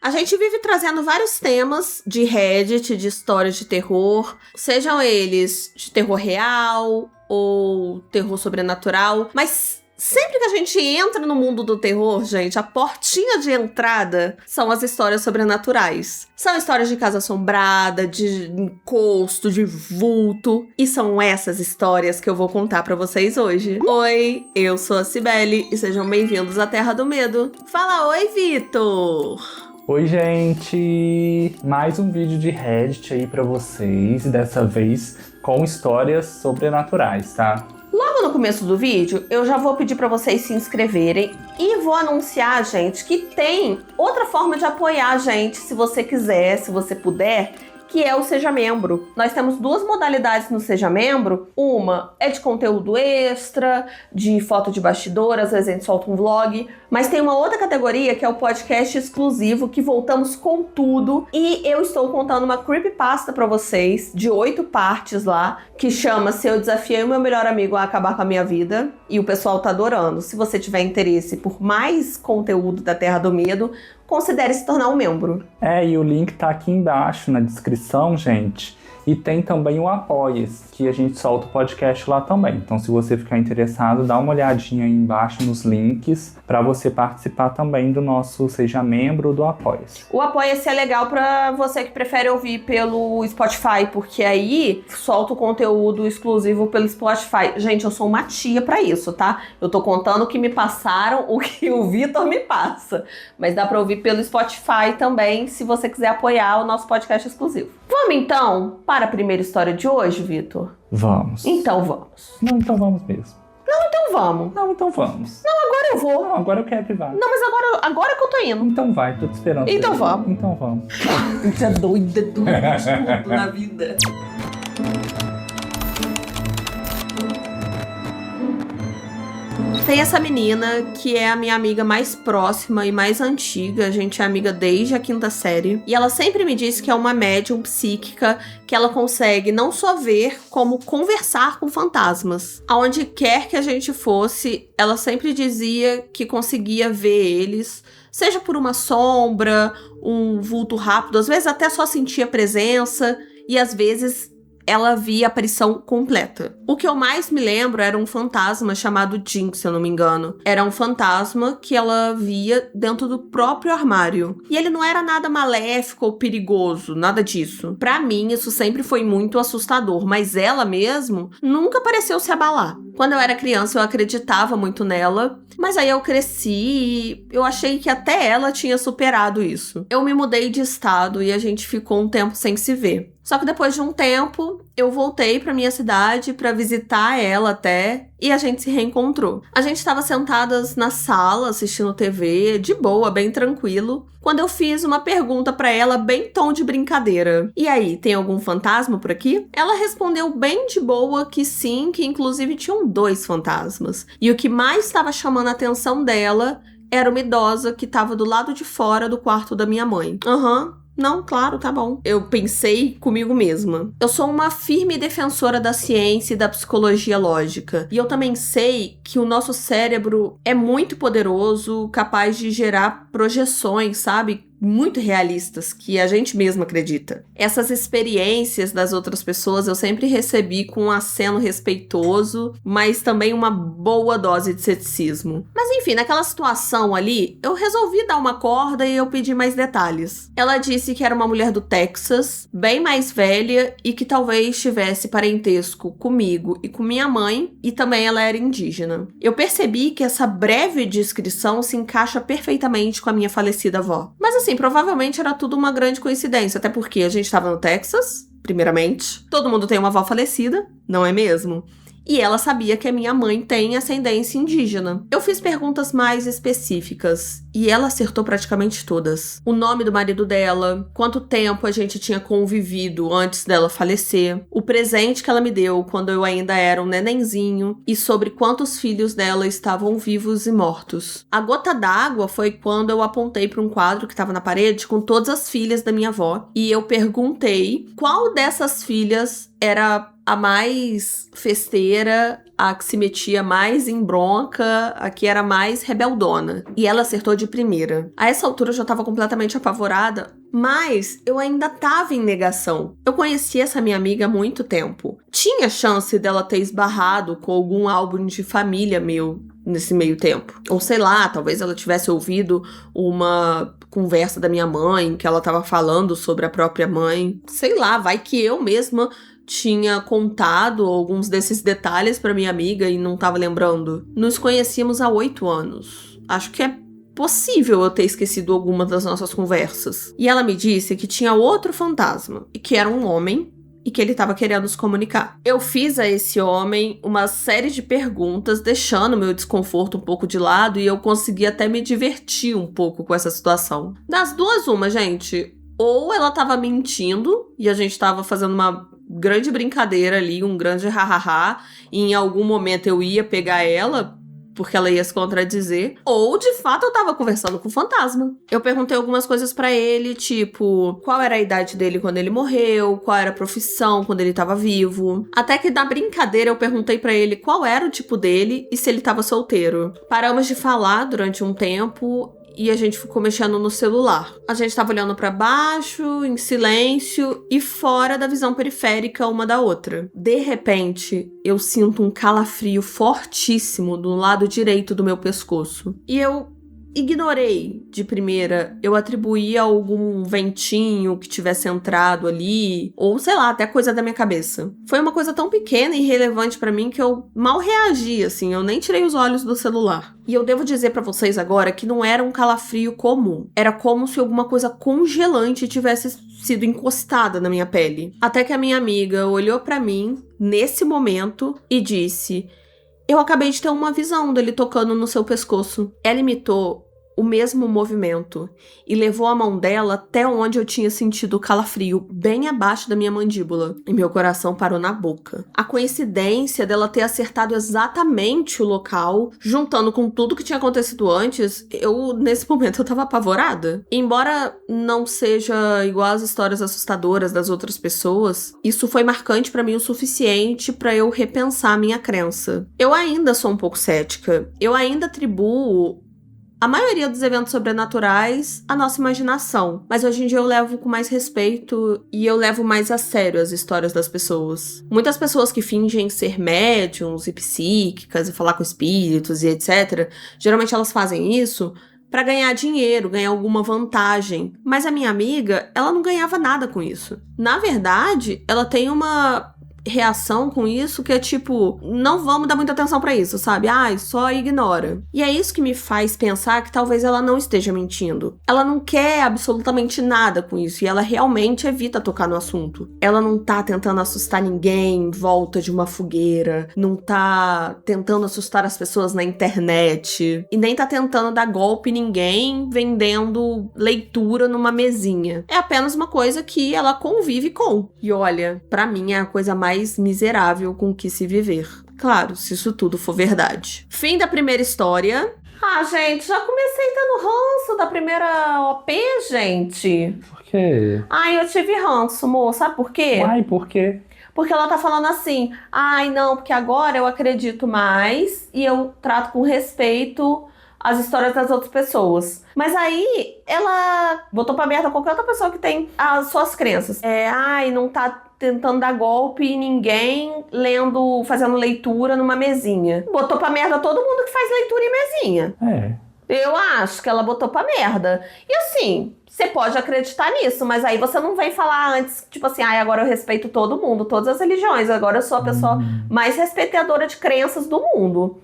A gente vive trazendo vários temas de Reddit, de histórias de terror, sejam eles de terror real ou terror sobrenatural, mas sempre que a gente entra no mundo do terror, gente, a portinha de entrada são as histórias sobrenaturais. São histórias de casa assombrada, de encosto, de vulto. E são essas histórias que eu vou contar pra vocês hoje. Oi, eu sou a Cibele e sejam bem-vindos à Terra do Medo. Fala oi, Vitor! Oi, gente! Mais um vídeo de Reddit aí pra vocês, dessa vez com histórias sobrenaturais, tá? Logo no começo do vídeo, eu já vou pedir pra vocês se inscreverem e vou anunciar, gente, que tem outra forma de apoiar a gente, se você quiser, se você puder, que é o Seja Membro. Nós temos duas modalidades no Seja Membro. Uma é de conteúdo extra, de foto de bastidor, às vezes a gente solta um vlog, mas tem uma outra categoria que é o podcast exclusivo, que voltamos com tudo, e eu estou contando uma creepypasta pra vocês, de 8 partes lá, que chama Se Eu Desafiei o Meu Melhor Amigo a Acabar com a Minha Vida, e o pessoal tá adorando. Se você tiver interesse por mais conteúdo da Terra do Medo, considere se tornar um membro. E o link tá aqui embaixo na descrição, gente. E tem também o Apoia-se, que a gente solta o podcast lá também. Então, se você ficar interessado, dá uma olhadinha aí embaixo nos links para você participar também do nosso Seja Membro do Apoia-se. O Apoia-se é legal para você que prefere ouvir pelo Spotify, porque aí solta o conteúdo exclusivo pelo Spotify. Gente, eu sou uma tia para isso, tá? Eu tô contando o que me passaram, o que o Vitor me passa. Mas dá para ouvir pelo Spotify também, se você quiser apoiar o nosso podcast exclusivo. Vamos então para a primeira história de hoje, Vitor? Vamos. Então vamos. Não, então vamos mesmo. Não, então vamos. Não, então vamos. Não, agora eu vou. Não, agora eu quero privado. Não, mas agora que eu tô indo. Então vai, tô te esperando. Então vamos. Então vamos. Você é doida, tudo na vida. Tem essa menina que é a minha amiga mais próxima e mais antiga. A gente é amiga desde a 5ª série. E ela sempre me disse que é uma médium psíquica, que ela consegue não só ver, como conversar com fantasmas. Aonde quer que a gente fosse, ela sempre dizia que conseguia ver eles, seja por uma sombra, um vulto rápido, às vezes até só sentia presença, e às vezes ela via a aparição completa. O que eu mais me lembro era um fantasma chamado Jinx, se eu não me engano. Era um fantasma que ela via dentro do próprio armário. E ele não era nada maléfico ou perigoso, nada disso. Pra mim, isso sempre foi muito assustador, mas ela mesmo nunca pareceu se abalar. Quando eu era criança, eu acreditava muito nela, mas aí eu cresci e eu achei que até ela tinha superado isso. Eu me mudei de estado e a gente ficou um tempo sem se ver. Só que depois de um tempo, eu voltei pra minha cidade pra visitar ela até, e a gente se reencontrou. A gente estava sentadas na sala assistindo TV, de boa, bem tranquilo, quando eu fiz uma pergunta pra ela bem tom de brincadeira. E aí, tem algum fantasma por aqui? Ela respondeu bem de boa que sim, que inclusive tinham 2 fantasmas. E o que mais estava chamando a atenção dela era uma idosa que estava do lado de fora do quarto da minha mãe. Não, claro, tá bom. Eu pensei comigo mesma. Eu sou uma firme defensora da ciência e da psicologia lógica. E eu também sei que o nosso cérebro é muito poderoso, capaz de gerar projeções, sabe? Muito realistas, que a gente mesma acredita. Essas experiências das outras pessoas eu sempre recebi com um aceno respeitoso, mas também uma boa dose de ceticismo. Mas enfim, naquela situação ali, eu resolvi dar uma corda e eu pedi mais detalhes. Ela disse que era uma mulher do Texas, bem mais velha e que talvez tivesse parentesco comigo e com minha mãe, e também ela era indígena. Eu percebi que essa breve descrição se encaixa perfeitamente com a minha falecida avó. Mas assim, provavelmente era tudo uma grande coincidência, até porque a gente estava no Texas, primeiramente. Todo mundo tem uma avó falecida, não é mesmo? E ela sabia que a minha mãe tem ascendência indígena. Eu fiz perguntas mais específicas e ela acertou praticamente todas. O nome do marido dela, quanto tempo a gente tinha convivido antes dela falecer, o presente que ela me deu quando eu ainda era um nenenzinho e sobre quantos filhos dela estavam vivos e mortos. A gota d'água foi quando eu apontei para um quadro que estava na parede com todas as filhas da minha avó e eu perguntei qual dessas filhas era a mais festeira, a que se metia mais em bronca, a que era mais rebeldona. E ela acertou de primeira. A essa altura eu já tava completamente apavorada, mas eu ainda tava em negação. Eu conhecia essa minha amiga há muito tempo. Tinha chance dela ter esbarrado com algum álbum de família meu nesse meio tempo. Ou sei lá, talvez ela tivesse ouvido uma conversa da minha mãe, que ela tava falando sobre a própria mãe. Sei lá, vai que eu mesma tinha contado alguns desses detalhes pra minha amiga e não tava lembrando. Nos conhecíamos há 8 anos. Acho que é possível eu ter esquecido alguma das nossas conversas. E ela me disse que tinha outro fantasma, e que era um homem, e que ele estava querendo se comunicar. Eu fiz a esse homem uma série de perguntas, deixando meu desconforto um pouco de lado, e eu consegui até me divertir um pouco com essa situação. Das duas, uma, gente. Ou ela tava mentindo, e a gente tava fazendo uma grande brincadeira ali, um grande hahaha, e em algum momento eu ia pegar ela, porque ela ia se contradizer, ou de fato eu tava conversando com o fantasma. Eu perguntei algumas coisas pra ele, tipo, qual era a idade dele quando ele morreu, qual era a profissão quando ele tava vivo. Até que na brincadeira eu perguntei pra ele qual era o tipo dele e se ele tava solteiro. Paramos de falar durante um tempo e a gente ficou mexendo no celular. A gente tava olhando pra baixo, em silêncio e fora da visão periférica uma da outra. De repente, eu sinto um calafrio fortíssimo do lado direito do meu pescoço. E eu ignorei de primeira, eu atribuí a algum ventinho que tivesse entrado ali, ou sei lá, até coisa da minha cabeça. Foi uma coisa tão pequena e irrelevante pra mim que eu mal reagi, assim, eu nem tirei os olhos do celular. E eu devo dizer pra vocês agora que não era um calafrio comum. Era como se alguma coisa congelante tivesse sido encostada na minha pele. Até que a minha amiga olhou pra mim, nesse momento, e disse: eu acabei de ter uma visão dele tocando no seu pescoço. Ela imitou o mesmo movimento e levou a mão dela até onde eu tinha sentido o calafrio, bem abaixo da minha mandíbula. E meu coração parou na boca. A coincidência dela ter acertado exatamente o local, juntando com tudo que tinha acontecido antes, nesse momento, eu tava apavorada. Embora não seja igual às histórias assustadoras das outras pessoas, isso foi marcante pra mim o suficiente pra eu repensar a minha crença. Eu ainda sou um pouco cética. Eu ainda atribuo a maioria dos eventos sobrenaturais à nossa imaginação, mas hoje em dia eu levo com mais respeito e eu levo mais a sério as histórias das pessoas. Muitas pessoas que fingem ser médiums e psíquicas e falar com espíritos e etc., geralmente elas fazem isso pra ganhar dinheiro, ganhar alguma vantagem. Mas a minha amiga, ela não ganhava nada com isso. Na verdade, ela tem uma reação com isso que é tipo, não vamos dar muita atenção pra isso, sabe? Ai, só ignora. E é isso que me faz pensar que talvez ela não esteja mentindo. Ela não quer absolutamente nada com isso e ela realmente evita tocar no assunto. Ela não tá tentando assustar ninguém em volta de uma fogueira, não tá tentando assustar as pessoas na internet e nem tá tentando dar golpe em ninguém vendendo leitura numa mesinha. É apenas uma coisa que ela convive com. E olha, pra mim é a coisa mais miserável com que se viver. Claro, se isso tudo for verdade. Fim da primeira história. Ah, gente, já comecei tendo ranço da primeira OP, gente. Por quê? Ai, eu tive ranço, amor. Sabe por quê? Uai, por quê? Porque ela tá falando assim, ai, não, porque agora eu acredito mais e eu trato com respeito as histórias das outras pessoas. Mas aí, ela botou pra merda qualquer outra pessoa que tem as suas crenças. Ai, não tá tentando dar golpe em ninguém fazendo leitura numa mesinha. Botou pra merda todo mundo que faz leitura em mesinha. Eu acho que ela botou pra merda. E assim, você pode acreditar nisso, mas aí você não vem falar antes, tipo assim, ai, agora eu respeito todo mundo, todas as religiões, agora eu sou a pessoa mais respeitadora de crenças do mundo.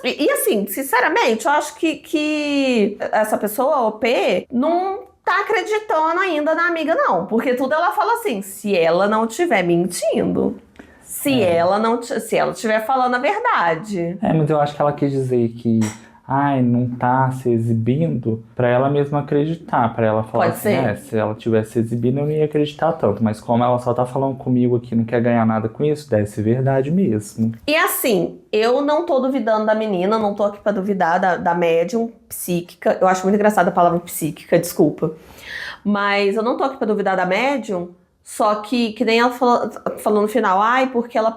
E assim, sinceramente, eu acho que essa pessoa, OP, não tá acreditando ainda na amiga, não. Porque tudo ela fala assim, se ela não estiver mentindo. Se ela estiver falando a verdade. Mas eu acho que ela quis dizer que não tá se exibindo pra ela mesma acreditar, pra ela falar assim, se ela tivesse se exibindo eu não ia acreditar tanto, mas como ela só tá falando comigo aqui, não quer ganhar nada com isso, deve ser verdade mesmo. E assim, eu não tô duvidando da menina, não tô aqui pra duvidar da médium psíquica, eu acho muito engraçada a palavra psíquica, desculpa, mas eu não tô aqui pra duvidar da médium, Só que nem ela falou no final, porque ela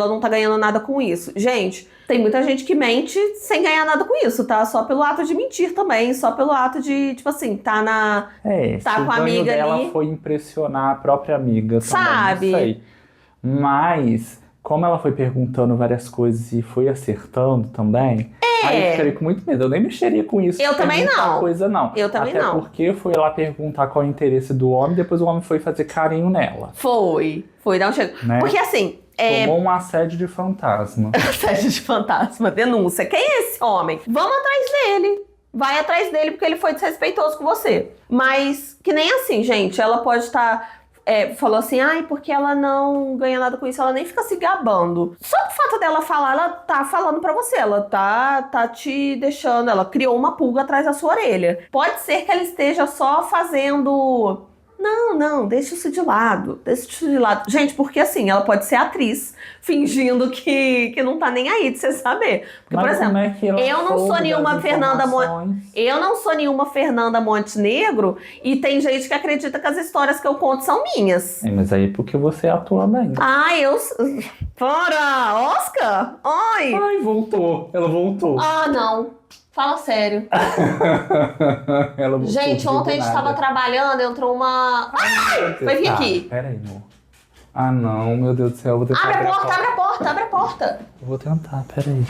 não tá ganhando nada com isso. Gente, tem muita gente que mente sem ganhar nada com isso, tá? Só pelo ato de mentir também, só pelo ato de, tipo assim, tá com a amiga dela ali. Foi impressionar a própria amiga, sabe? Também, não sei. Mas, como ela foi perguntando várias coisas e foi acertando também, aí eu ficaria com muito medo. Eu nem mexeria com isso. Eu também não. Coisa, não. Eu também Até não. porque foi lá perguntar qual é o interesse do homem, depois o homem foi fazer carinho nela. Foi dar um chego. Né? Porque assim... Tomou um assédio de fantasma. Assédio de fantasma, denúncia. Quem é esse homem? Vamos atrás dele. Vai atrás dele porque ele foi desrespeitoso com você. Mas que nem assim, gente. Ela pode estar... falou assim, porque ela não ganha nada com isso, ela nem fica se gabando. Só o fato dela falar, ela tá falando pra você, ela tá te deixando, ela criou uma pulga atrás da sua orelha. Pode ser que ela esteja só fazendo... Não, deixa isso de lado. Gente, porque assim, ela pode ser atriz, fingindo que não tá nem aí de você saber. Porque, mas por exemplo, eu não sou nenhuma Fernanda Montenegro e tem gente que acredita que as histórias que eu conto são minhas. Mas aí porque você atua bem. Fora! Oscar? Oi! Ai, voltou. Ela voltou. Não. Fala sério. Ela voltou. Gente, ontem a gente tava trabalhando, entrou uma... Vai vir aqui. Peraí, amor. Não, meu Deus do céu. Eu vou tentar abre a porta. Eu vou tentar, peraí.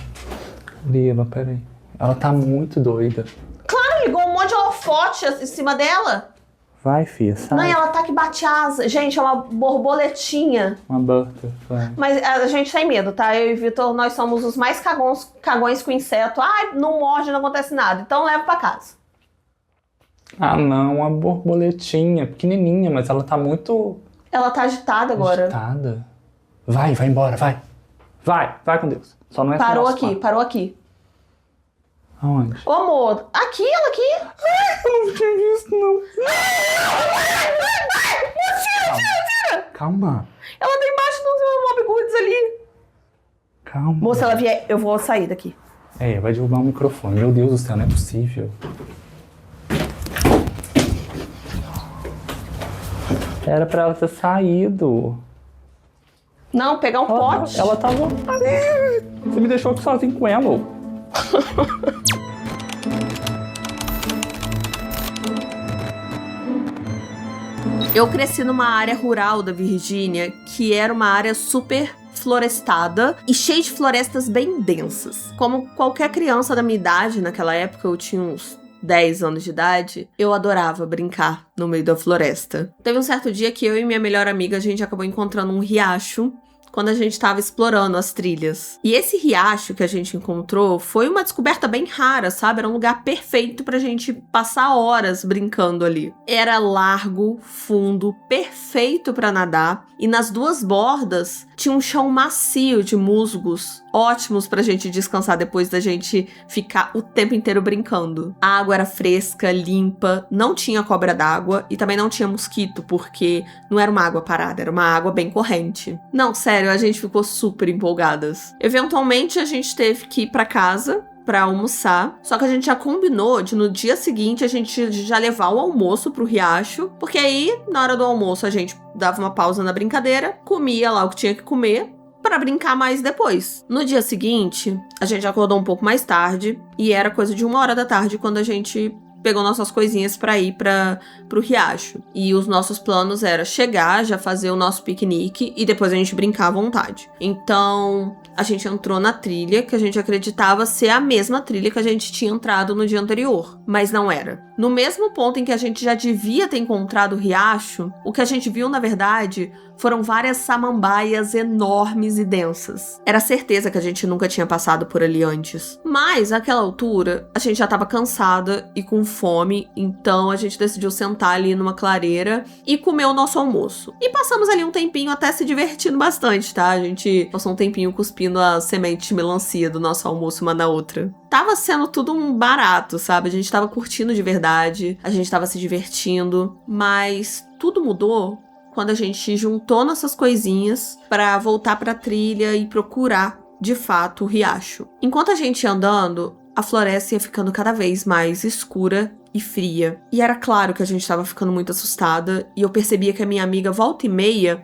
Lila, peraí. Ela tá muito doida. Claro, ligou um monte de holofote em cima dela. Vai, filha, sai. Não, ela tá que bate asa. Gente, é uma borboletinha. Uma butterfly. Mas a gente tem medo, tá? Eu e o Vitor, nós somos os mais cagões com inseto. Não morde, não acontece nada. Então leva pra casa. Não, uma borboletinha. Pequenininha, mas ela tá muito... Ela tá agitada agora. Agitada? Vai embora, vai. Vai com Deus. Só não é parou aqui. Aonde? Ô, amor, ela aqui. Eu não tinha visto, não. Tira. Calma. Ela tá embaixo dos Mob Goods ali. Calma. Moça, se ela vier, eu vou sair daqui. Vai derrubar o microfone. Meu Deus do céu, não é possível. Era pra ela ter saído. Não, pegar um pote. Ela tava... Você me deixou aqui sozinho com ela. Eu cresci numa área rural da Virgínia, que era uma área super florestada e cheia de florestas bem densas. Como qualquer criança da minha idade, naquela época eu tinha uns 10 anos de idade, eu adorava brincar no meio da floresta. Teve um certo dia que eu e minha melhor amiga, a gente acabou encontrando um riacho quando a gente estava explorando as trilhas. E esse riacho que a gente encontrou foi uma descoberta bem rara, sabe? Era um lugar perfeito pra gente passar horas brincando ali. Era largo, fundo, perfeito pra nadar. E nas duas bordas tinha um chão macio de musgos, ótimos pra gente descansar depois da gente ficar o tempo inteiro brincando. A água era fresca, limpa, não tinha cobra d'água e também não tinha mosquito, porque não era uma água parada, era uma água bem corrente. Não, sério, a gente ficou super empolgadas. Eventualmente a gente teve que ir pra casa pra almoçar, só que a gente já combinou de no dia seguinte a gente já levar o almoço pro riacho, porque aí na hora do almoço a gente dava uma pausa na brincadeira, comia lá o que tinha que comer pra brincar mais depois. No dia seguinte, a gente acordou um pouco mais tarde e era coisa de 1h da tarde quando a gente pegou nossas coisinhas pra ir pro riacho. E os nossos planos era chegar, já fazer o nosso piquenique e depois a gente brincar à vontade. Então, a gente entrou na trilha que a gente acreditava ser a mesma trilha que a gente tinha entrado no dia anterior, mas não era. No mesmo ponto em que a gente já devia ter encontrado o riacho, o que a gente viu, na verdade, foram várias samambaias enormes e densas. Era certeza que a gente nunca tinha passado por ali antes. Mas, àquela altura, a gente já estava cansada e com fome, então a gente decidiu sentar ali numa clareira e comer o nosso almoço. E passamos ali um tempinho até se divertindo bastante, tá? A gente passou um tempinho cuspindo a semente de melancia do nosso almoço uma na outra. Tava sendo tudo um barato, sabe? A gente tava curtindo de verdade, a gente tava se divertindo, mas tudo mudou quando a gente juntou nossas coisinhas pra voltar pra trilha e procurar, de fato, o riacho. Enquanto a gente ia andando, a floresta ia ficando cada vez mais escura e fria. E era claro que a gente tava ficando muito assustada e eu percebia que a minha amiga, volta e meia,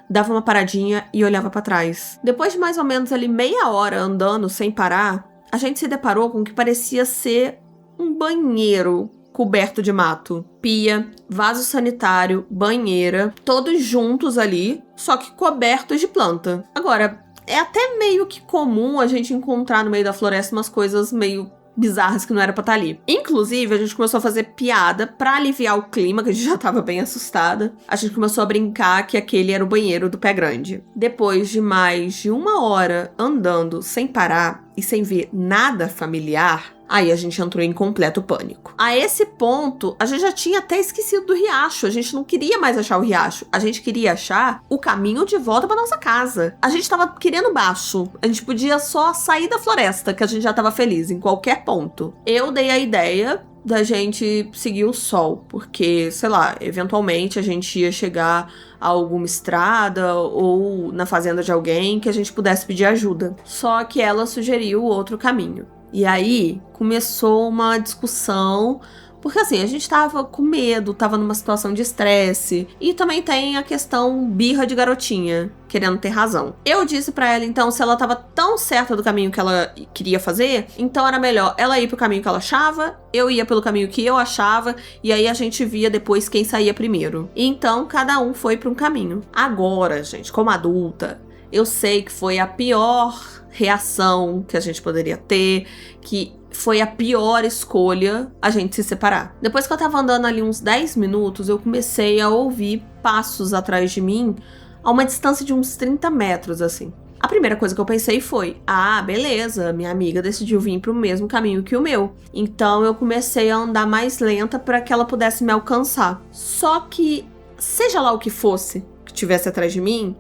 dava uma paradinha e olhava pra trás. Depois de mais ou menos ali meia hora andando sem parar, a gente se deparou com o que parecia ser um banheiro coberto de mato. Pia, vaso sanitário, banheira, todos juntos ali, só que cobertos de planta. Agora, é até meio que comum a gente encontrar no meio da floresta umas coisas meio bizarras que não era pra estar ali. Inclusive, a gente começou a fazer piada pra aliviar o clima, que a gente já tava bem assustada. A gente começou a brincar que aquele era o banheiro do Pé Grande. Depois de mais de 1 hora andando sem parar e sem ver nada familiar, aí a gente entrou em completo pânico. A esse ponto, a gente já tinha até esquecido do riacho. A gente não queria mais achar o riacho. A gente queria achar o caminho de volta pra nossa casa. A gente tava querendo baixo. A gente podia só sair da floresta, que a gente já tava feliz, em qualquer ponto. Eu dei a ideia da gente seguir o sol, porque, sei lá, eventualmente a gente ia chegar a alguma estrada ou na fazenda de alguém que a gente pudesse pedir ajuda. Só que ela sugeriu outro caminho. E aí começou uma discussão, porque assim, a gente tava com medo, tava numa situação de estresse, e também tem a questão birra de garotinha, querendo ter razão. Eu disse pra ela, então, se ela tava tão certa do caminho que ela queria fazer, então era melhor ela ir pro caminho que ela achava, eu ia pelo caminho que eu achava, e aí a gente via depois quem saía primeiro. Então, cada um foi pra um caminho. Agora, gente, como adulta, eu sei que foi a pior reação que a gente poderia ter, que foi a pior escolha a gente se separar. Depois que eu tava andando ali uns 10 minutos, eu comecei a ouvir passos atrás de mim a uma distância de uns 30 metros, assim. A primeira coisa que eu pensei foi, beleza, minha amiga decidiu vir pro mesmo caminho que o meu. Então eu comecei a andar mais lenta para que ela pudesse me alcançar. Só que, seja lá o que fosse que tivesse atrás de mim,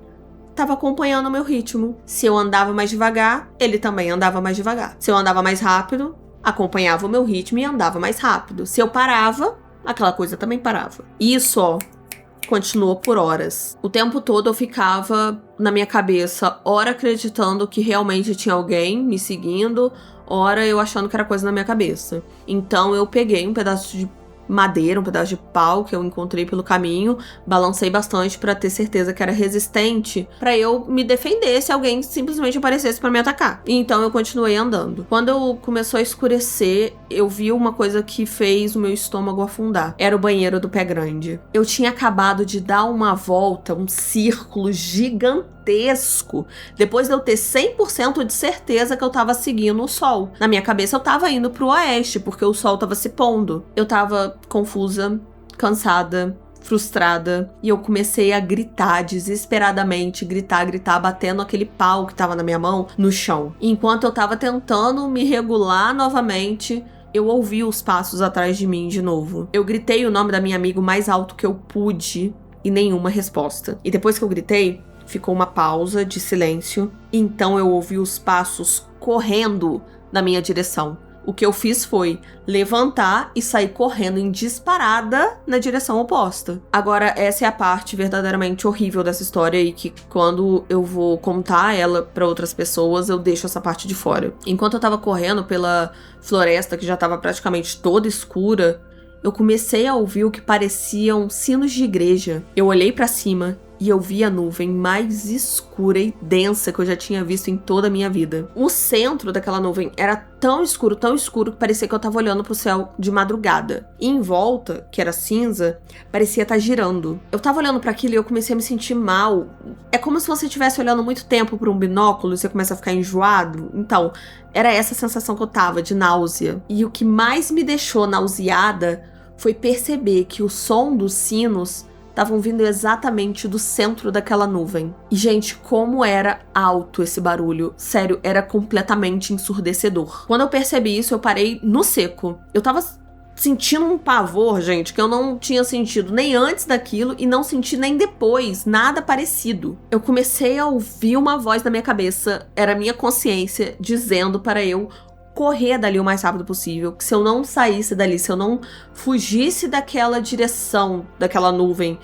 tava acompanhando o meu ritmo. Se eu andava mais devagar, ele também andava mais devagar. Se eu andava mais rápido, acompanhava o meu ritmo e andava mais rápido. Se eu parava, aquela coisa também parava. Isso, ó, continuou por horas. O tempo todo eu ficava na minha cabeça, ora acreditando que realmente tinha alguém me seguindo, ora eu achando que era coisa na minha cabeça. Então eu peguei um pedaço de madeira, um pedaço de pau que eu encontrei pelo caminho, balancei bastante pra ter certeza que era resistente, pra eu me defender se alguém simplesmente aparecesse pra me atacar. Então eu continuei andando. Quando começou a escurecer, eu vi uma coisa que fez o meu estômago afundar. Era o banheiro do Pé Grande. Eu tinha acabado de dar uma volta, um círculo gigantesco, depois de eu ter 100% de certeza que eu tava seguindo o sol. Na minha cabeça eu tava indo pro oeste, porque o sol tava se pondo. Eu tava confusa, cansada, frustrada, e eu comecei a gritar desesperadamente, gritar, batendo aquele pau que tava na minha mão no chão. Enquanto eu tava tentando me regular novamente, eu ouvi os passos atrás de mim de novo. Eu gritei o nome da minha amiga o mais alto que eu pude e nenhuma resposta. E depois que eu gritei, ficou uma pausa de silêncio, e então eu ouvi os passos correndo na minha direção. O que eu fiz foi levantar e sair correndo em disparada na direção oposta. Agora, essa é a parte verdadeiramente horrível dessa história e que quando eu vou contar ela pra outras pessoas, eu deixo essa parte de fora. Enquanto eu tava correndo pela floresta, que já tava praticamente toda escura, eu comecei a ouvir o que pareciam sinos de igreja. Eu olhei pra cima e eu vi a nuvem mais escura e densa que eu já tinha visto em toda a minha vida. O centro daquela nuvem era tão escuro, que parecia que eu tava olhando pro céu de madrugada. E em volta, que era cinza, parecia estar girando. Eu tava olhando para aquilo e eu comecei a me sentir mal. É como se você estivesse olhando muito tempo por um binóculo e você começa a ficar enjoado. Então, era essa sensação que eu tava, de náusea. E o que mais me deixou nauseada foi perceber que o som dos sinos estavam vindo exatamente do centro daquela nuvem. E, gente, como era alto esse barulho. Sério, era completamente ensurdecedor. Quando eu percebi isso, eu parei no seco. Eu tava sentindo um pavor, gente, que eu não tinha sentido nem antes daquilo e não senti nem depois, nada parecido. Eu comecei a ouvir uma voz na minha cabeça, era a minha consciência dizendo para eu correr dali o mais rápido possível, que se eu não saísse dali, se eu não fugisse daquela direção, daquela nuvem,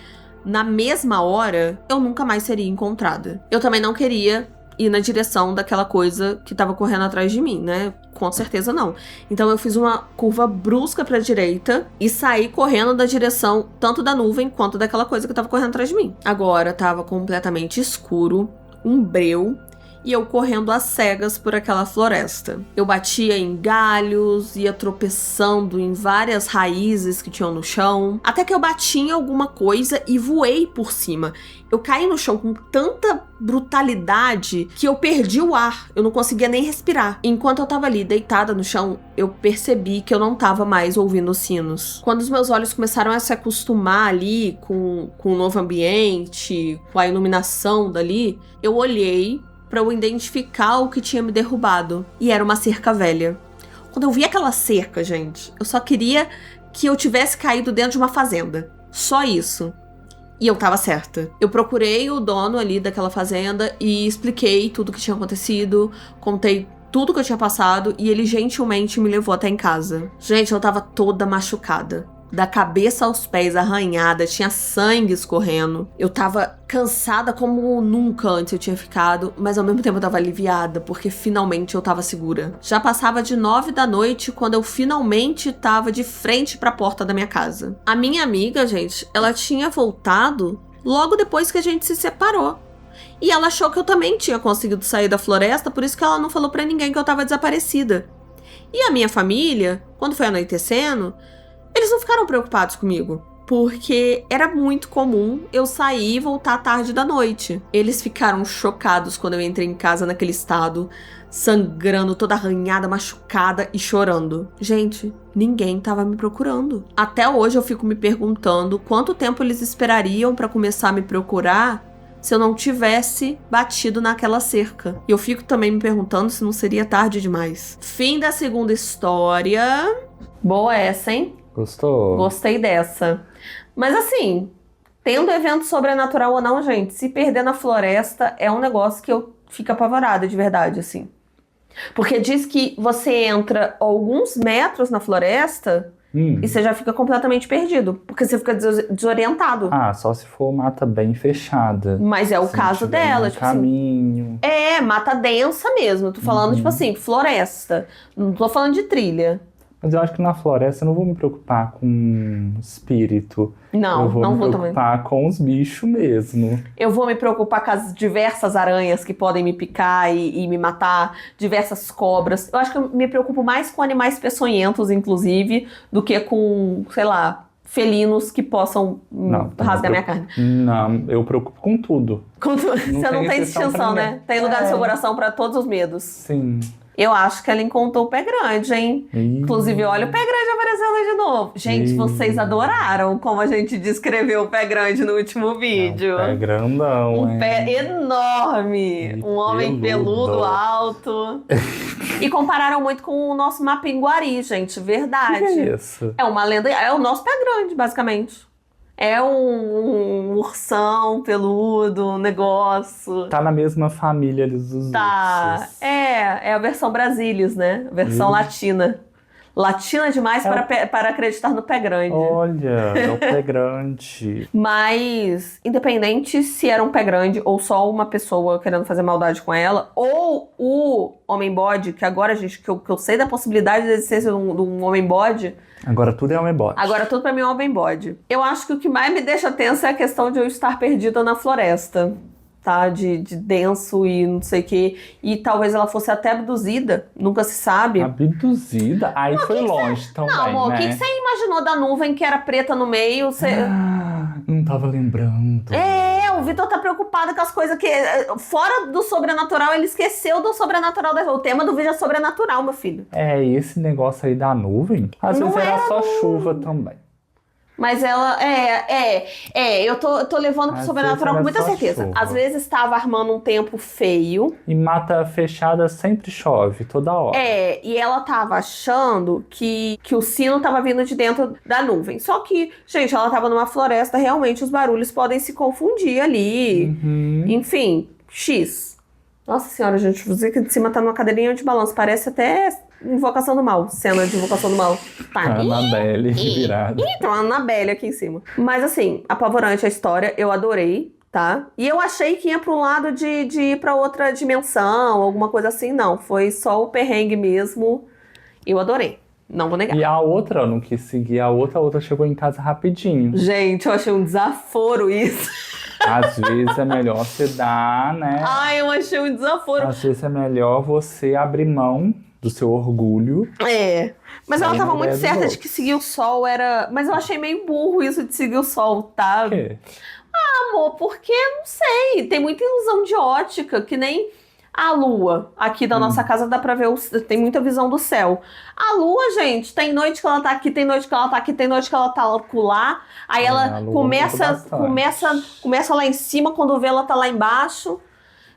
na mesma hora, eu nunca mais seria encontrada. Eu também não queria ir na direção daquela coisa que tava correndo atrás de mim, né? Com certeza não. Então eu fiz uma curva brusca pra direita e saí correndo da direção tanto da nuvem quanto daquela coisa que tava correndo atrás de mim. Agora tava completamente escuro, um breu, e eu correndo às cegas por aquela floresta. Eu batia em galhos, ia tropeçando em várias raízes que tinham no chão, até que eu bati em alguma coisa e voei por cima. Eu caí no chão com tanta brutalidade que eu perdi o ar, eu não conseguia nem respirar. Enquanto eu tava ali deitada no chão, eu percebi que eu não tava mais ouvindo os sinos. Quando os meus olhos começaram a se acostumar ali com o novo ambiente, com a iluminação dali, eu olhei pra eu identificar o que tinha me derrubado. E era uma cerca velha. Quando eu vi aquela cerca, gente, eu só queria que eu tivesse caído dentro de uma fazenda. Só isso. E eu tava certa. Eu procurei o dono ali daquela fazenda e expliquei tudo o que tinha acontecido, contei tudo que eu tinha passado e ele gentilmente me levou até em casa. Gente, eu tava toda machucada. Da cabeça aos pés, arranhada, tinha sangue escorrendo. Eu tava cansada como nunca antes eu tinha ficado, mas ao mesmo tempo eu tava aliviada, porque finalmente eu tava segura. Já passava de 9 da noite quando eu finalmente tava de frente pra porta da minha casa. A minha amiga, gente, ela tinha voltado logo depois que a gente se separou. E ela achou que eu também tinha conseguido sair da floresta, por isso que ela não falou pra ninguém que eu tava desaparecida. E a minha família, quando foi anoitecendo, eles não ficaram preocupados comigo, porque era muito comum eu sair e voltar tarde da noite. Eles ficaram chocados quando eu entrei em casa naquele estado, sangrando, toda arranhada, machucada e chorando. Gente, ninguém tava me procurando. Até hoje eu fico me perguntando quanto tempo eles esperariam pra começar a me procurar se eu não tivesse batido naquela cerca. E eu fico também me perguntando se não seria tarde demais. Fim da segunda história. Boa essa, hein? Gostou? Gostei dessa. Mas assim, tendo evento sobrenatural ou não, gente, se perder na floresta é um negócio que eu fico apavorada de verdade, assim. Porque diz que você entra alguns metros na floresta e você já fica completamente perdido, porque você fica desorientado. Ah, só se for mata bem fechada. Mas é o Se caso tiver dela, um tipo assim. caminho. É, mata densa mesmo. Eu tô falando, tipo assim, floresta. Não tô falando de trilha. Mas eu acho que na floresta eu não vou me preocupar com espírito. Não, eu vou não me vou também. preocupar com os bichos mesmo. Eu vou me preocupar com as diversas aranhas que podem me picar e me matar, diversas cobras. Eu acho que eu me preocupo mais com animais peçonhentos, inclusive, do que com, sei lá, felinos que possam rasgar minha carne. Não, eu preocupo com tudo. Você não tem distinção, né? Tem lugar no seu coração pra todos os medos. Sim. Eu acho que ela encontrou o pé grande, hein? Inclusive, olha o pé grande aparecendo aí de novo. Gente, vocês adoraram como a gente descreveu o pé grande no último vídeo. É um pé grandão, Um pé enorme. Um homem peludo, alto. E compararam muito com o nosso mapinguari, gente. Verdade. Que é isso? É uma lenda. É o nosso pé grande, basicamente. É um ursão peludo, um negócio. Tá na mesma família ali dos ursos. É a versão Brasilis, né? A versão latina. Latina demais para acreditar no pé grande. Olha, é o pé grande. Mas, independente se era um pé grande ou só uma pessoa querendo fazer maldade com ela, ou o homem-bode, que agora, gente, que eu sei da possibilidade da existência de um homem-bode. Agora tudo é homem-bode. Agora tudo pra mim é homem-bode. Eu acho que o que mais me deixa tensa é a questão de eu estar perdida na floresta. Tá? De denso e não sei o que. E talvez ela fosse até abduzida, nunca se sabe. Abduzida? Aí foi longe também, Não, amor, né? o que você imaginou da nuvem que era preta no meio? Não tava lembrando. O Vitor tá preocupado com as coisas que... Fora do sobrenatural, ele esqueceu do sobrenatural. O tema do vídeo é sobrenatural, meu filho. Esse negócio aí da nuvem, às vezes era só chuva também. Mas ela, eu tô levando pro sobrenatural com muita certeza. Chuva. Às vezes estava armando um tempo feio. E mata fechada sempre chove, toda hora. E ela tava achando que o sino tava vindo de dentro da nuvem. Só que, gente, ela tava numa floresta, realmente os barulhos podem se confundir ali. Enfim, X. Nossa senhora, gente, você que de cima tá numa cadeirinha de balanço, parece até Invocação do Mal, cena de Invocação do Mal. Tá. Annabelle virada. Então, a Annabelle aqui em cima. Mas assim, apavorante a história, eu adorei. tá? E eu achei que ia para um lado de ir para outra dimensão, alguma coisa assim. Não, foi só o perrengue mesmo. Eu adorei, não vou negar. E a outra, eu não quis seguir a outra chegou em casa rapidinho. Gente, eu achei um desaforo isso. Às vezes é melhor você dar, né? Ai, eu achei um desaforo. Às vezes é melhor você abrir mão do seu orgulho. É, mas ela Aí tava não muito deve certa de outros. que seguir o sol era... Mas eu achei meio burro isso de seguir o sol, tá? Por quê? Amor, porque, não sei, tem muita ilusão de ótica, que nem a lua. Aqui da nossa casa dá pra ver, tem muita visão do céu. A lua, gente, tem noite que ela tá aqui, tem noite que ela tá aqui, tem noite que ela tá lá. Aí A ela lua começa, muda bastante. começa lá em cima, quando vê ela tá lá embaixo.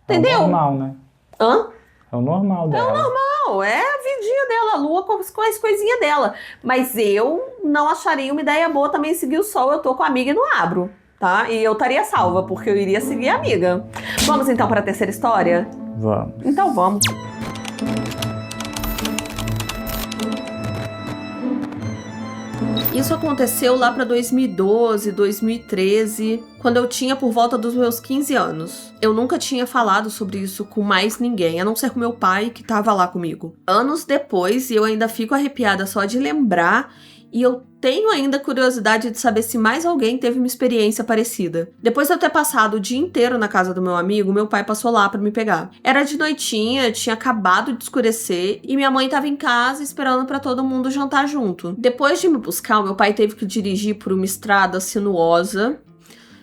Entendeu? É o normal, né? Hã? É o normal dela. Não, é a vidinha dela, a lua com as coisinhas dela. Mas eu não acharia uma ideia boa também seguir o sol. Eu tô com a amiga e não abro, tá? E eu estaria salva, porque eu iria seguir a amiga. Vamos então para a terceira história? Vamos. Então vamos. Isso aconteceu lá para 2012, 2013, quando eu tinha por volta dos meus 15 anos. Eu nunca tinha falado sobre isso com mais ninguém, a não ser com meu pai, que tava lá comigo. Anos depois, e eu ainda fico arrepiada só de lembrar, e eu tenho ainda curiosidade de saber se mais alguém teve uma experiência parecida. Depois de eu ter passado o dia inteiro na casa do meu amigo, meu pai passou lá pra me pegar. Era de noitinha, tinha acabado de escurecer e minha mãe tava em casa esperando pra todo mundo jantar junto. Depois de me buscar, o meu pai teve que dirigir por uma estrada sinuosa,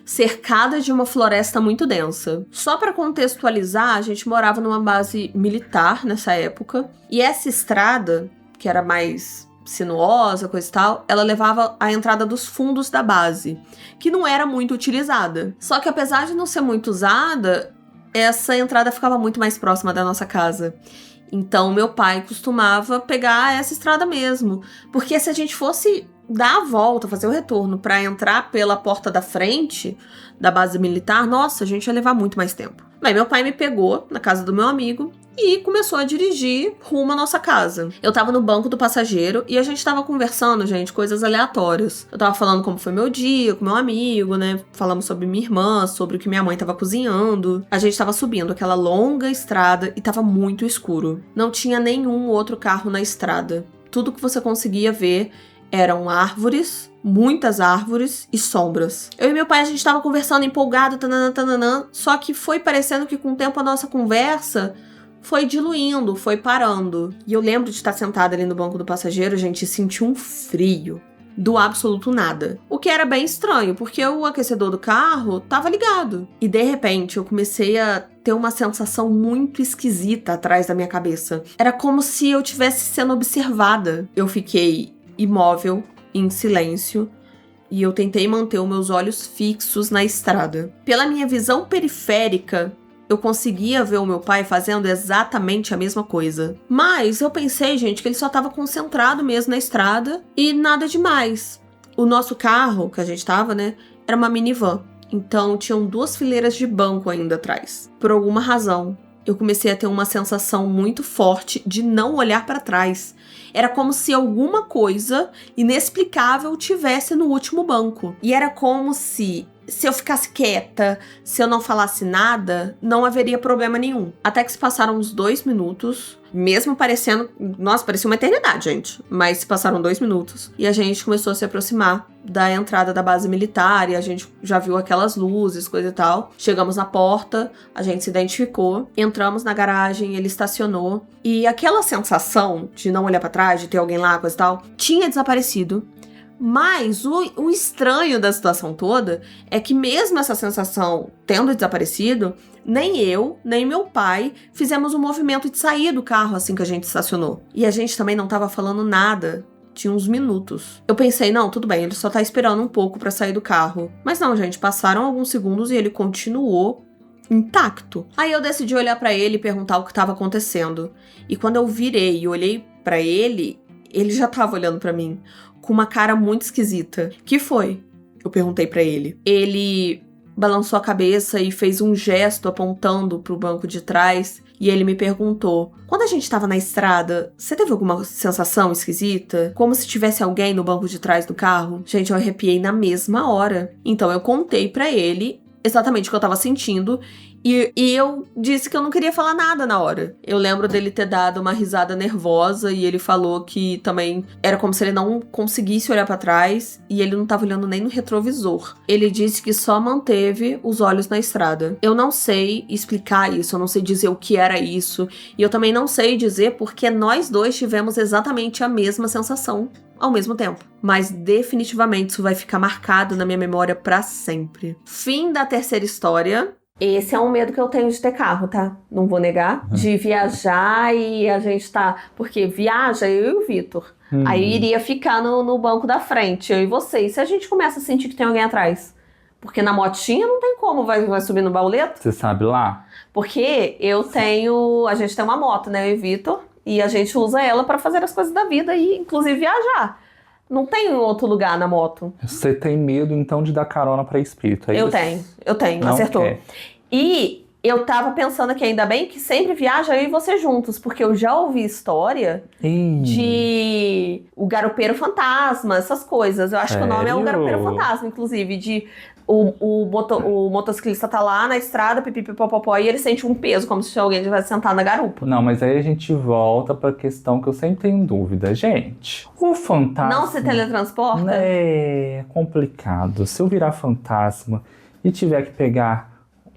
cercada de uma floresta muito densa. Só pra contextualizar, a gente morava numa base militar nessa época, e essa estrada, que era mais sinuosa, coisa e tal, ela levava à entrada dos fundos da base, que não era muito utilizada. Só que apesar de não ser muito usada, essa entrada ficava muito mais próxima da nossa casa. Então meu pai costumava pegar essa estrada mesmo, porque se a gente fosse dar a volta, fazer o retorno para entrar pela porta da frente da base militar, nossa, a gente ia levar muito mais tempo. Mas meu pai me pegou na casa do meu amigo e começou a dirigir rumo à nossa casa. Eu tava no banco do passageiro e a gente tava conversando, gente, coisas aleatórias. Eu tava falando como foi meu dia com meu amigo, né? Falamos sobre minha irmã, sobre o que minha mãe tava cozinhando. A gente tava subindo aquela longa estrada e tava muito escuro. Não tinha nenhum outro carro na estrada. Tudo que você conseguia ver eram árvores, muitas árvores e sombras. Eu e meu pai, a gente tava conversando empolgado, tananã, só que foi parecendo que com o tempo a nossa conversa foi diluindo, foi parando. E eu lembro de estar sentada ali no banco do passageiro, gente, e sentir um frio do absoluto nada. O que era bem estranho, porque o aquecedor do carro tava ligado. E de repente eu comecei a ter uma sensação muito esquisita atrás da minha cabeça. Era como se eu estivesse sendo observada. Eu fiquei imóvel, em silêncio, e eu tentei manter os meus olhos fixos na estrada. Pela minha visão periférica, eu conseguia ver o meu pai fazendo exatamente a mesma coisa. Mas eu pensei, gente, que ele só estava concentrado mesmo na estrada e nada demais. O nosso carro, que a gente tava, né, era uma minivan. Então tinham 2 fileiras de banco ainda atrás. Por alguma razão, eu comecei a ter uma sensação muito forte de não olhar para trás. Era como se alguma coisa inexplicável tivesse no último banco. E era como se eu ficasse quieta, se eu não falasse nada, não haveria problema nenhum. Até que se passaram uns 2 minutos, mesmo parecendo... Nossa, parecia uma eternidade, gente. Mas se passaram 2 minutos. E a gente começou a se aproximar da entrada da base militar. E a gente já viu aquelas luzes, coisa e tal. Chegamos na porta, a gente se identificou. Entramos na garagem, ele estacionou. E aquela sensação de não olhar pra trás, de ter alguém lá, coisa e tal, tinha desaparecido. Mas o estranho da situação toda é que mesmo essa sensação tendo desaparecido, nem eu, nem meu pai fizemos um movimento de sair do carro assim que a gente estacionou. E a gente também não estava falando nada. Tinha uns minutos. Eu pensei, não, tudo bem, ele só tá esperando um pouco pra sair do carro. Mas não, gente, passaram alguns segundos e ele continuou intacto. Aí eu decidi olhar pra ele e perguntar o que estava acontecendo. E quando eu virei e olhei pra ele, ele já tava olhando pra mim com uma cara muito esquisita. Que foi? Eu perguntei pra ele. Ele balançou a cabeça e fez um gesto apontando pro banco de trás. E ele me perguntou, quando a gente tava na estrada, você teve alguma sensação esquisita? Como se tivesse alguém no banco de trás do carro? Gente, eu arrepiei na mesma hora. Então eu contei pra ele exatamente o que eu tava sentindo. E eu disse que eu não queria falar nada na hora. Eu lembro dele ter dado uma risada nervosa e ele falou que também era como se ele não conseguisse olhar pra trás e ele não tava olhando nem no retrovisor. Ele disse que só manteve os olhos na estrada. Eu não sei explicar isso, eu não sei dizer o que era isso. E eu também não sei dizer porque nós dois tivemos exatamente a mesma sensação ao mesmo tempo. Mas definitivamente isso vai ficar marcado na minha memória pra sempre. Fim da terceira história. Esse é um medo que eu tenho de ter carro, tá? Não vou negar. De viajar e a gente tá... Porque viaja eu e o Vitor. Aí iria ficar no banco da frente, eu e você. E se a gente começa a sentir que tem alguém atrás? Porque na motinha não tem como, vai subir no bauleto. Você sabe lá? Porque a gente tem uma moto, né, eu e o Vitor. E a gente usa ela pra fazer as coisas da vida e inclusive viajar. Não tem outro lugar na moto. Você tem medo, então, de dar carona pra espírito, é Eu isso? tenho, Não acertou. quer. E eu tava pensando aqui, ainda bem que sempre viaja eu e você juntos, porque eu já ouvi história de o garupeiro fantasma, essas coisas. Eu acho que o nome é o garupeiro fantasma, inclusive, de o motociclista tá lá na estrada, pipipipopopó, e ele sente um peso, como se alguém tivesse sentado na garupa. Não, mas aí a gente volta pra questão que eu sempre tenho dúvida. Gente, o fantasma... Não se teletransporta? É complicado. Se eu virar fantasma e tiver que pegar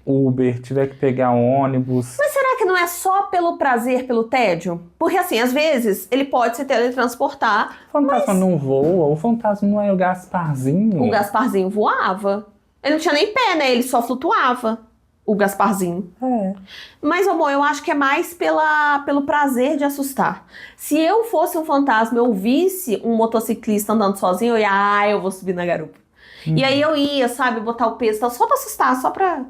Uber, tiver que pegar ônibus... Mas será que não é só pelo prazer, pelo tédio? Porque assim, às vezes, ele pode se teletransportar... O fantasma não voa, o fantasma não é o Gasparzinho. O Gasparzinho voava. Ele não tinha nem pé, né? Ele só flutuava, o Gasparzinho. É. Mas, amor, eu acho que é mais pelo prazer de assustar. Se eu fosse um fantasma, eu visse um motociclista andando sozinho, eu vou subir na garupa. E aí eu ia, sabe, botar o peso, só pra assustar, só pra...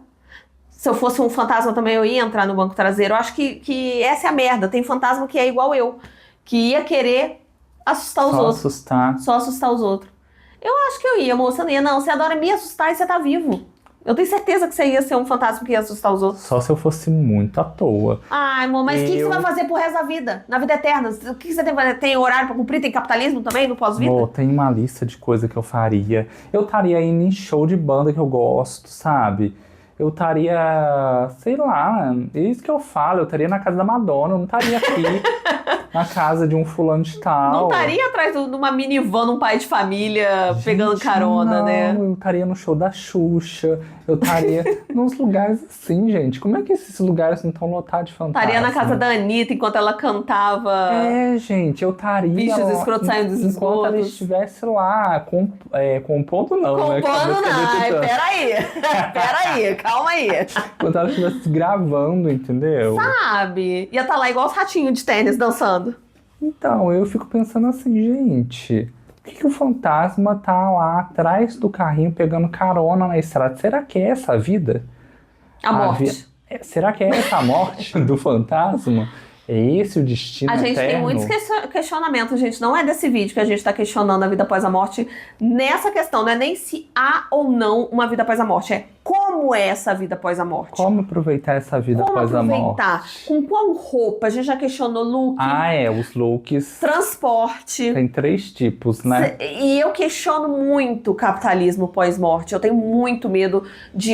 Se eu fosse um fantasma também, eu ia entrar no banco traseiro. Eu acho que essa é a merda. Tem fantasma que é igual eu, que ia querer assustar os outros. Só assustar os outros. Eu acho que eu ia, moça. Não ia, não. Você adora me assustar e você tá vivo. Eu tenho certeza que você ia ser um fantasma que ia assustar os outros. Só se eu fosse muito à toa. Ai, amor, mas o que você vai fazer pro resto da vida? Na vida eterna? O que você tem que fazer? Tem horário pra cumprir? Tem capitalismo também no pós-vida? Amor, tem uma lista de coisas que eu faria. Eu estaria indo em show de banda que eu gosto, sabe? Eu estaria, sei lá, é isso que eu falo, eu estaria na casa da Madonna, eu não estaria aqui na casa de um fulano de tal. Não estaria atrás de uma minivan, um pai de família, pegando carona, não, né? Eu estaria no show da Xuxa, eu estaria nos lugares assim, gente. Como é que esses lugares não estão lotados de fantasma? Estaria na casa da Anitta enquanto ela cantava. É, gente, eu estaria... Bichos escrotos saindo dos esgotos. Enquanto ela estivesse lá, compondo não, né? Compondo não, peraí, calma aí. Enquanto ela estivesse gravando, entendeu? Sabe? Ia estar lá igual os ratinhos de tênis dançando. Então, eu fico pensando assim, gente... Por que o fantasma tá lá atrás do carrinho pegando carona na estrada? Será que é essa a vida? A morte. Será que é essa a morte do fantasma? É esse o destino eterno? A gente tem muitos questionamentos, gente. Não é desse vídeo que a gente tá questionando a vida após a morte. Nessa questão, não é nem se há ou não uma vida após a morte. É como é essa vida após a morte. Como aproveitar essa vida após a morte? Com qual roupa? A gente já questionou look. Os looks. Transporte. Tem 3 tipos, né? E eu questiono muito o capitalismo pós-morte. Eu tenho muito medo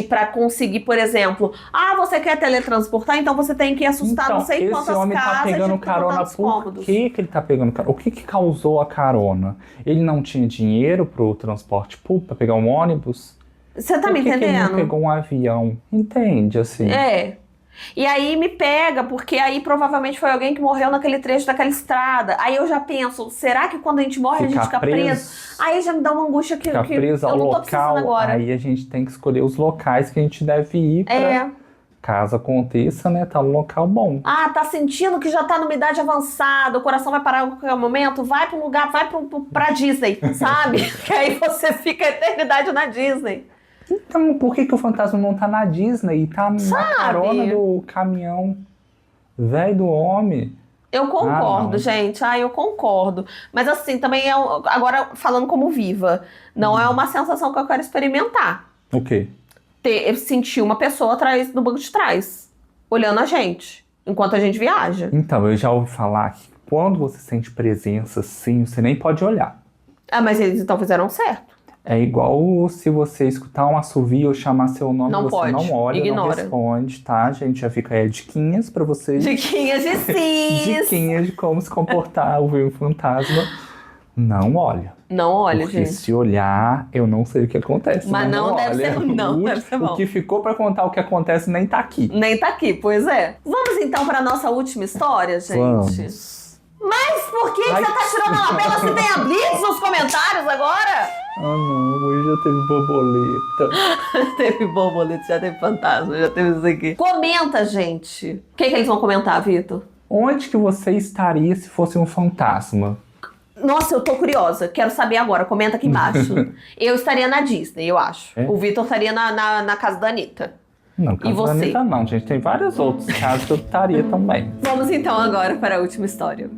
pra conseguir, por exemplo... você quer teletransportar? Então você tem que assustar não sei quantas casas. Esse homem tá pegando carona por que ele tá pegando carona? O que causou a carona? Ele não tinha dinheiro pro transporte público, pra pegar um ônibus? Você tá me entendendo? Por que ele não pegou um avião? Entende, assim? É. E aí me pega, porque aí provavelmente foi alguém que morreu naquele trecho daquela estrada. Aí eu já penso, será que quando a gente morre a gente fica preso? Aí já me dá uma angústia que preso eu não tô precisando agora. Aí a gente tem que escolher os locais que a gente deve ir pra... Caso aconteça, né? Tá no local bom. Tá sentindo que já tá numa idade avançada, o coração vai parar em qualquer momento? Vai pra um lugar, vai pra Disney, sabe? Que aí você fica a eternidade na Disney. Então, por que o fantasma não tá na Disney e tá na carona do caminhão velho do homem? Eu concordo, gente. Eu concordo. Mas assim, também agora falando como viva, não é uma sensação que eu quero experimentar. O quê? Sentir uma pessoa atrás do banco de trás, olhando a gente, enquanto a gente viaja. Então, eu já ouvi falar que quando você sente presença assim, você nem pode olhar. Mas eles então fizeram certo. É igual se você escutar um assovio ou chamar seu nome, Não você pode, não olha, ignora. não responde, tá, gente? Já fica aí diquinhas pra vocês. Diquinhas de cis. Diquinhas de como se comportar ao ver um fantasma. Não olha. Não olha, Porque gente. se olhar, eu não sei o que acontece. Mas não deve olha. ser, não deve ser bom. O que ficou pra contar o que acontece nem tá aqui. Nem tá aqui, pois é. Vamos então pra nossa última história, gente? Vamos. Mas por que Ai. você tá tirando a lapela se tem a Blitz nos comentários agora? Ah não, hoje já teve borboleta. Teve borboleta, já teve fantasma, já teve isso aqui. Comenta, gente. O que eles vão comentar, Vitor? Onde que você estaria se fosse um fantasma? Nossa, eu tô curiosa. Quero saber agora. Comenta aqui embaixo. Eu estaria na Disney, eu acho. É? O Vitor estaria na casa da Anitta. Não, E casa da você? Anitta não, gente. Tem vários outros casos que eu estaria também. Vamos então agora para a última história.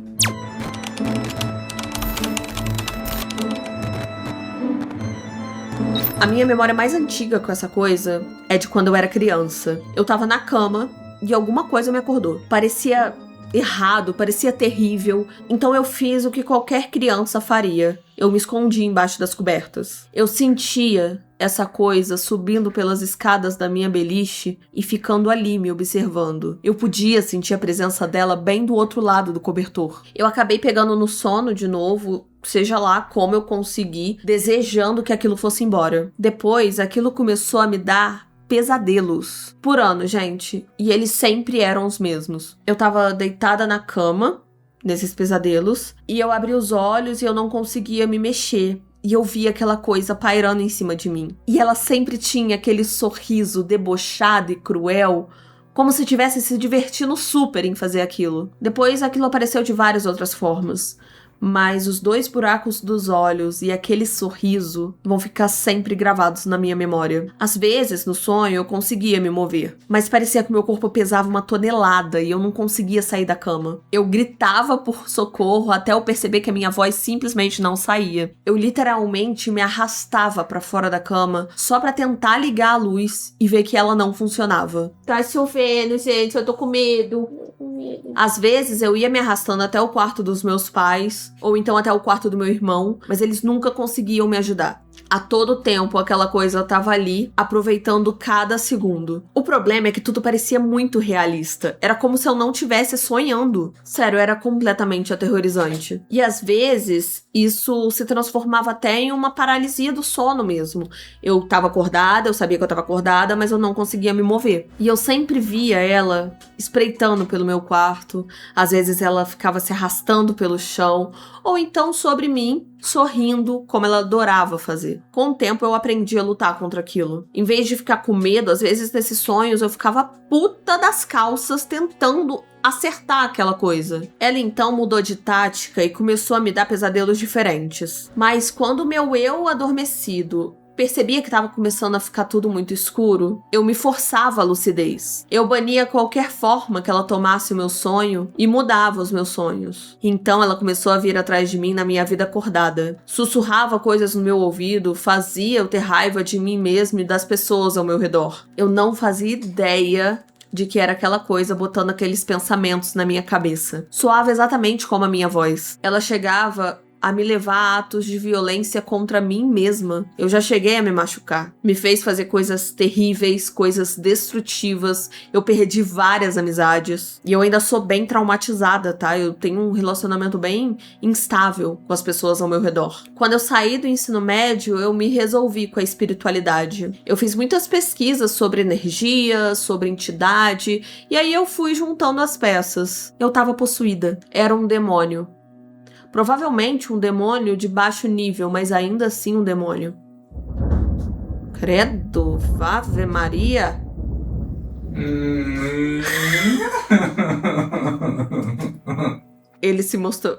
A minha memória mais antiga com essa coisa é de quando eu era criança. Eu tava na cama e alguma coisa me acordou. Parecia errado, parecia terrível. Então eu fiz o que qualquer criança faria. Eu me escondi embaixo das cobertas. Eu sentia essa coisa subindo pelas escadas da minha beliche e ficando ali me observando. Eu podia sentir a presença dela bem do outro lado do cobertor. Eu acabei pegando no sono de novo, seja lá como eu consegui, desejando que aquilo fosse embora. Depois, aquilo começou a me dar pesadelos por ano, gente. E eles sempre eram os mesmos. Eu tava deitada na cama, nesses pesadelos, e eu abri os olhos e eu não conseguia me mexer. E eu via aquela coisa pairando em cima de mim. E ela sempre tinha aquele sorriso debochado e cruel, como se estivesse se divertindo super em fazer aquilo. Depois aquilo apareceu de várias outras formas. Mas os 2 buracos dos olhos e aquele sorriso vão ficar sempre gravados na minha memória. Às vezes, no sonho, eu conseguia me mover, mas parecia que meu corpo pesava 1 tonelada e eu não conseguia sair da cama. Eu gritava por socorro até eu perceber que a minha voz simplesmente não saía. Eu literalmente me arrastava pra fora da cama só pra tentar ligar a luz e ver que ela não funcionava. Tá chovendo, gente, eu tô com medo. Às vezes eu ia me arrastando até o quarto dos meus pais, ou então até o quarto do meu irmão, mas eles nunca conseguiam me ajudar. A todo tempo aquela coisa tava ali, aproveitando cada segundo. O problema é que tudo parecia muito realista. Era como se eu não estivesse sonhando. Sério, era completamente aterrorizante. E às vezes, isso se transformava até em uma paralisia do sono mesmo. Eu tava acordada, eu sabia que eu tava acordada, mas eu não conseguia me mover. E eu sempre via ela espreitando pelo meu quarto. Às vezes ela ficava se arrastando pelo chão, ou então sobre mim, sorrindo, como ela adorava fazer. Com o tempo eu aprendi a lutar contra aquilo. Em vez de ficar com medo, às vezes nesses sonhos eu ficava puta das calças tentando acertar aquela coisa. Ela então mudou de tática e começou a me dar pesadelos diferentes. Mas quando meu eu adormecido percebia que estava começando a ficar tudo muito escuro, eu me forçava à lucidez. Eu bania qualquer forma que ela tomasse o meu sonho e mudava os meus sonhos. Então ela começou a vir atrás de mim na minha vida acordada. Sussurrava coisas no meu ouvido, fazia eu ter raiva de mim mesmo e das pessoas ao meu redor. Eu não fazia ideia de que era aquela coisa botando aqueles pensamentos na minha cabeça. Soava exatamente como a minha voz. Ela chegava a me levar a atos de violência contra mim mesma. Eu já cheguei a me machucar. Me fez fazer coisas terríveis, coisas destrutivas. Eu perdi várias amizades. E eu ainda sou bem traumatizada, tá? Eu tenho um relacionamento bem instável com as pessoas ao meu redor. Quando eu saí do ensino médio, eu me resolvi com a espiritualidade. Eu fiz muitas pesquisas sobre energia, sobre entidade, e aí eu fui juntando as peças. Eu tava possuída. Era um demônio. Provavelmente um demônio de baixo nível, mas ainda assim um demônio. Credo, Ave Maria. Ele se mostrou...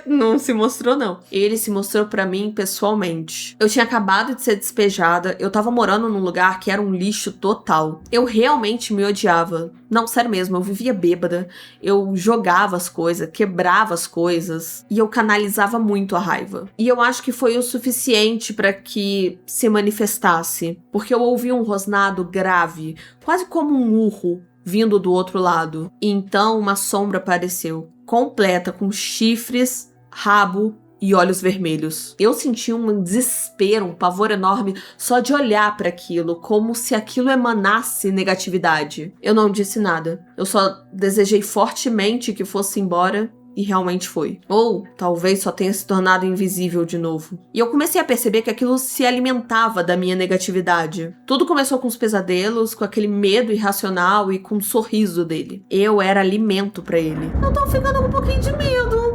não se mostrou, não. Ele se mostrou pra mim pessoalmente. Eu tinha acabado de ser despejada, eu tava morando num lugar que era um lixo total. Eu realmente me odiava. Não, sério mesmo, eu vivia bêbada, eu jogava as coisas, quebrava as coisas, e eu canalizava muito a raiva. E eu acho que foi o suficiente pra que se manifestasse, porque eu ouvi um rosnado grave, quase como um urro, vindo do outro lado. E então uma sombra apareceu, completa, com chifres, rabo e olhos vermelhos. Eu senti um desespero, um pavor enorme só de olhar para aquilo, como se aquilo emanasse negatividade. Eu não disse nada. Eu só desejei fortemente que fosse embora. E realmente foi. Ou talvez só tenha se tornado invisível de novo. E eu comecei a perceber que aquilo se alimentava da minha negatividade. Tudo começou com os pesadelos, com aquele medo irracional e com o sorriso dele. Eu era alimento pra ele. Eu tô ficando com um pouquinho de medo.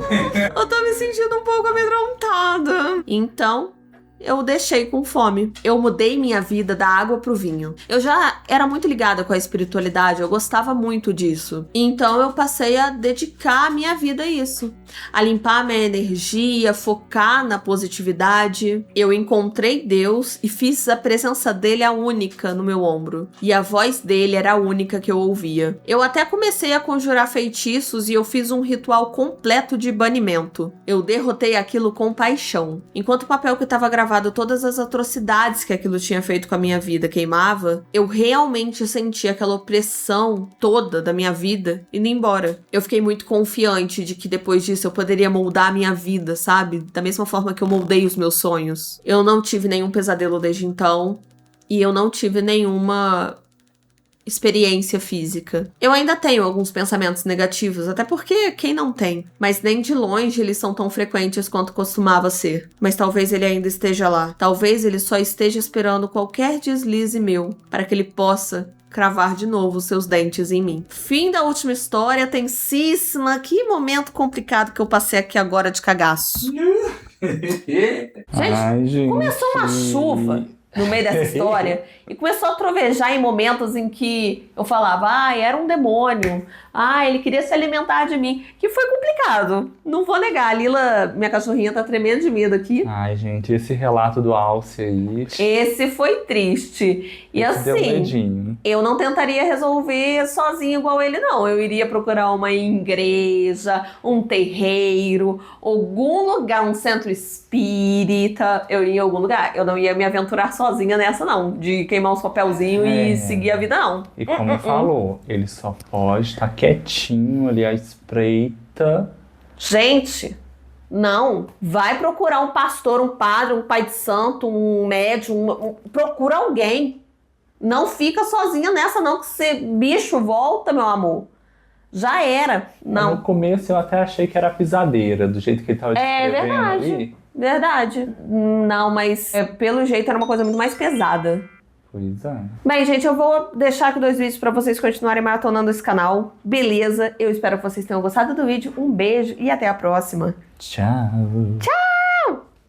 Eu tô me sentindo um pouco amedrontada. Então, eu deixei com fome. Eu mudei minha vida da água pro vinho. Eu já era muito ligada com a espiritualidade, eu gostava muito disso. Então eu passei a dedicar a minha vida a isso. A limpar a minha energia, focar na positividade. Eu encontrei Deus e fiz a presença dele a única no meu ombro. E a voz dele era a única que eu ouvia. Eu até comecei a conjurar feitiços e eu fiz um ritual completo de banimento. Eu derrotei aquilo com paixão. Enquanto o papel que estava gravado todas as atrocidades que aquilo tinha feito com a minha vida queimava, eu realmente senti aquela opressão toda da minha vida indo embora. Eu fiquei muito confiante de que depois disso eu poderia moldar a minha vida, sabe? Da mesma forma que eu moldei os meus sonhos. Eu não tive nenhum pesadelo desde então e eu não tive nenhuma experiência física. Eu ainda tenho alguns pensamentos negativos, até porque quem não tem? Mas nem de longe eles são tão frequentes quanto costumava ser. Mas talvez ele ainda esteja lá. Talvez ele só esteja esperando qualquer deslize meu para que ele possa cravar de novo seus dentes em mim. Fim da última história, tensíssima. Que momento complicado que eu passei aqui agora de cagaço. Gente, começou uma chuva no meio dessa história e começou a trovejar em momentos em que eu falava, era um demônio, ele queria se alimentar de mim, que foi complicado, não vou negar. A Lila, minha cachorrinha, tá tremendo de medo aqui. Ai, gente, esse relato do Alce aí... Esse foi triste. E esse deu assim, medinho. Eu não tentaria resolver sozinho igual ele, não. Eu iria procurar uma igreja, um terreiro, algum lugar, um centro espírita. Eu ia em algum lugar. Eu não ia me aventurar sozinha nessa, não. De queimar uns papelzinhos e seguir a vida, não. E como falou, ele só pode estar quietinho ali à espreita. Gente, não. Vai procurar um pastor, um padre, um pai de santo, um médium. Procura alguém. Não fica sozinha nessa, não, que se bicho volta, meu amor. Já era. Não. No começo eu até achei que era pisadeira, do jeito que ele tava descrevendo ali. Verdade. Não, mas pelo jeito era uma coisa muito mais pesada. Pois é. Bem, gente, eu vou deixar aqui 2 vídeos pra vocês continuarem maratonando esse canal. Beleza? Eu espero que vocês tenham gostado do vídeo. Um beijo e até a próxima. Tchau. Tchau!